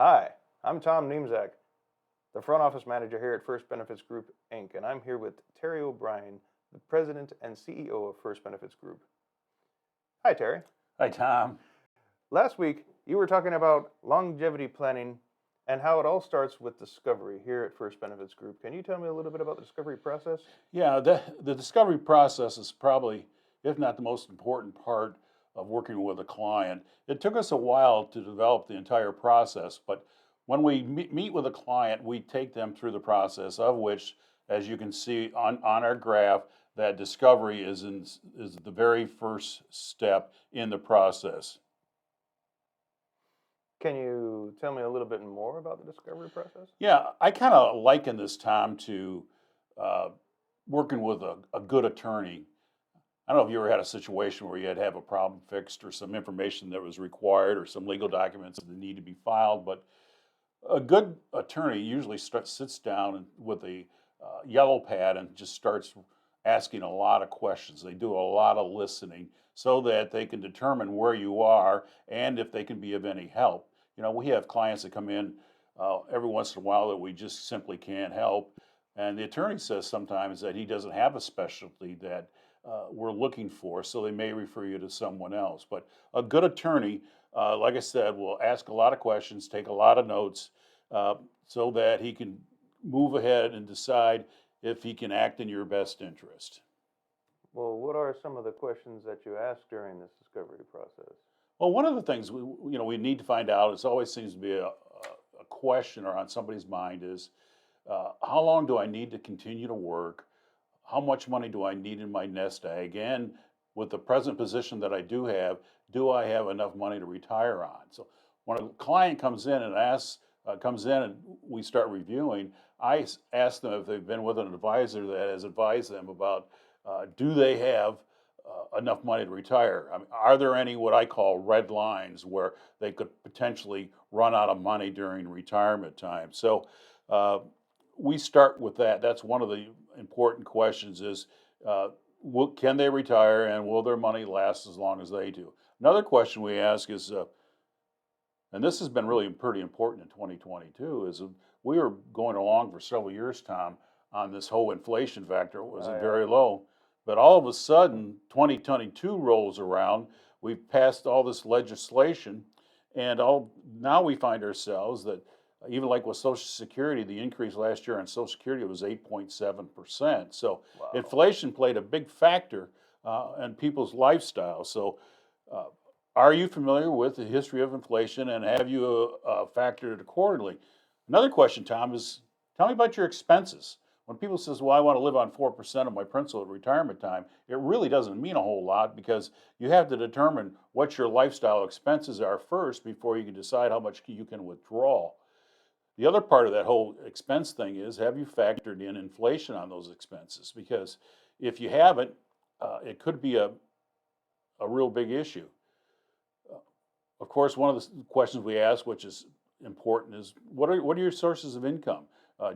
Hi, I'm Tom Niemzak, the front office manager here at First Benefits Group, Inc., and I'm here with Terry O'Brien, the president and CEO of First Benefits Group. Hi, Terry. Hi, Tom. Last week, you were talking about longevity planning and how it all starts with discovery here at First Benefits Group. Can you tell me a little bit about the discovery process? Yeah, the discovery process is probably, if not the most important part of working with a client. It took us a while to develop the entire process, but when we meet with a client, we take them through the process, of which, as you can see on our graph, that discovery is the very first step in the process. Can you tell me a little bit more about the discovery process? Yeah, I kind of liken this, Tom, to uh, working with a good attorney. I don't know if you ever had a situation where you had to have a problem fixed or some information that was required or some legal documents that need to be filed, but a good attorney usually sits down with a yellow pad and just starts asking a lot of questions. They do a lot of listening so that they can determine where you are and if they can be of any help. You know, we have clients that come in every once in a while that we just simply can't help. And the attorney says sometimes that he doesn't have a specialty that we're looking for, so they may refer you to someone else. But a good attorney, like I said, will ask a lot of questions, take a lot of notes, uh, so that he can move ahead and decide if he can act in your best interest. Well, what are some of the questions that you ask during this discovery process? Well, one of the things we need to find out, it always seems to be a question or on somebody's mind is, how long do I need to continue to work? How much money do I need in my nest egg? And with the present position that I do I have enough money to retire on? So when a client comes in and we start reviewing, ask them if they've been with an advisor that has advised them about do they have enough money to retire? I mean, are there any what I call red lines where they could potentially run out of money during retirement time? So uh, we start with that. That's one of the important questions is, can they retire and will their money last as long as they do? Another question we ask is, and this has been really pretty important in 2022, is we were going along for several years, Tom, on this whole inflation factor. It was I, very low. But all of a sudden, 2022 rolls around. We've passed all this legislation, and now we find ourselves that even like with Social Security, the increase last year on Social Security was 8.7%. So wow. inflation played a big factor in people's lifestyle. So uh, are you familiar with the history of inflation and have you factored it accordingly? Another question, Tom, is tell me about your expenses. When people says, "Well, I want to live on 4% of my principal at retirement time," it really doesn't mean a whole lot because you have to determine what your lifestyle expenses are first before you can decide how much you can withdraw. The other part of that whole expense thing is, have you factored in inflation on those expenses? Because if you haven't, it could be a real big issue. Uh, Of course, one of the questions we ask, which is important, is what are your sources of income?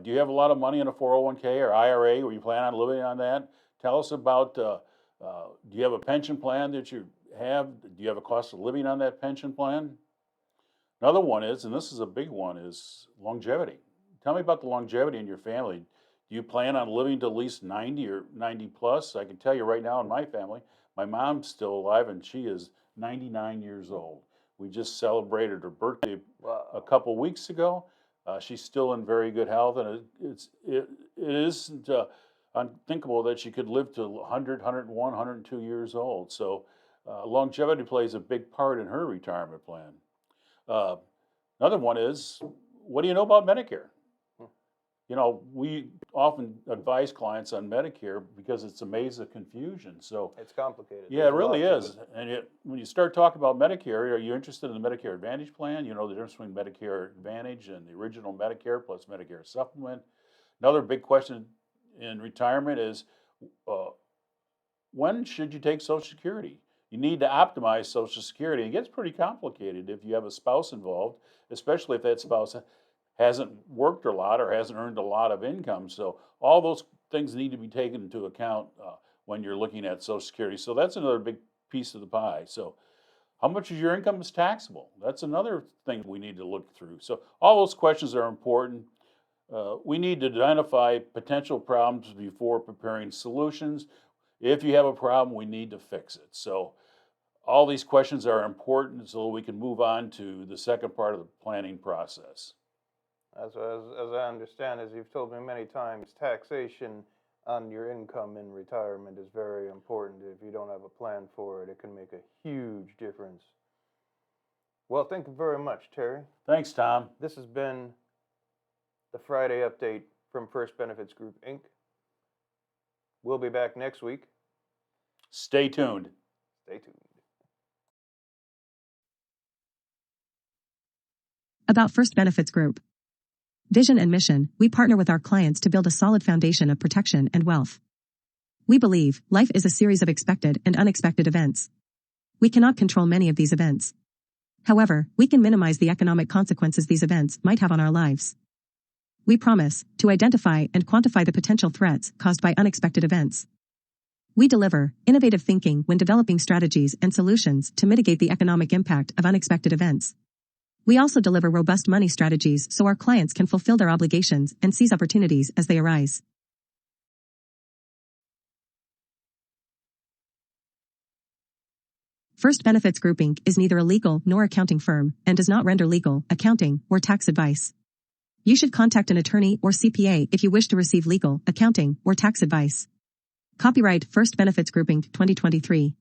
Do you have a lot of money in a 401k or IRA where you plan on living on that? Tell us about, do you have a pension plan that you have? Do you have a cost of living on that pension plan? Another one is, and this is a big one, is longevity. Tell me about the longevity in your family. Do you plan on living to at least 90 or 90 plus? I can tell you right now in my family, my mom's still alive and she is 99 years old. We just celebrated her birthday a Wow. couple weeks ago. She's still in very good health, and it isn't unthinkable that she could live to 100, 101, 102 years old. So longevity plays a big part in her retirement plan. Uh, Another one is, what do you know about Medicare? Hmm. You know, we often advise clients on Medicare because it's a maze of confusion. So, It's complicated. yeah, it There's a really lot to it. is. And when you start talking about Medicare, are you interested in the Medicare Advantage plan? You know the difference between Medicare Advantage and the original Medicare plus Medicare Supplement. Another big question in retirement is, uh, when should you take Social Security? You need to optimize Social Security. It gets pretty complicated if you have a spouse involved, especially if that spouse hasn't worked a lot or hasn't earned a lot of income. So all those things need to be taken into account when you're looking at Social Security. So that's another big piece of the pie. So How much of your income is taxable? That's another thing we need to look through. So all those questions are important. We need to identify potential problems before preparing solutions. If you have a problem, we need to fix it. So all these questions are important so we can move on to the second part of the planning process. As I understand, as you've told me many times, taxation on your income in retirement is very important. If you don't have a plan for it, it can make a huge difference. Well, thank you very much, Terry. Thanks, Tom. This has been the Friday update from First Benefits Group, Inc. We'll be back next week. Stay tuned. Stay tuned. About First Benefits Group. Vision and mission, we partner with our clients to build a solid foundation of protection and wealth. We believe life is a series of expected and unexpected events. We cannot control many of these events. However, we can minimize the economic consequences these events might have on our lives. We promise to identify and quantify the potential threats caused by unexpected events. We deliver innovative thinking when developing strategies and solutions to mitigate the economic impact of unexpected events. We also deliver robust money strategies so our clients can fulfill their obligations and seize opportunities as they arise. First Benefits Group Inc. is neither a legal nor accounting firm and does not render legal, accounting, or tax advice. You should contact an attorney or CPA if you wish to receive legal, accounting, or tax advice. Copyright First Benefits Group Inc. 2023.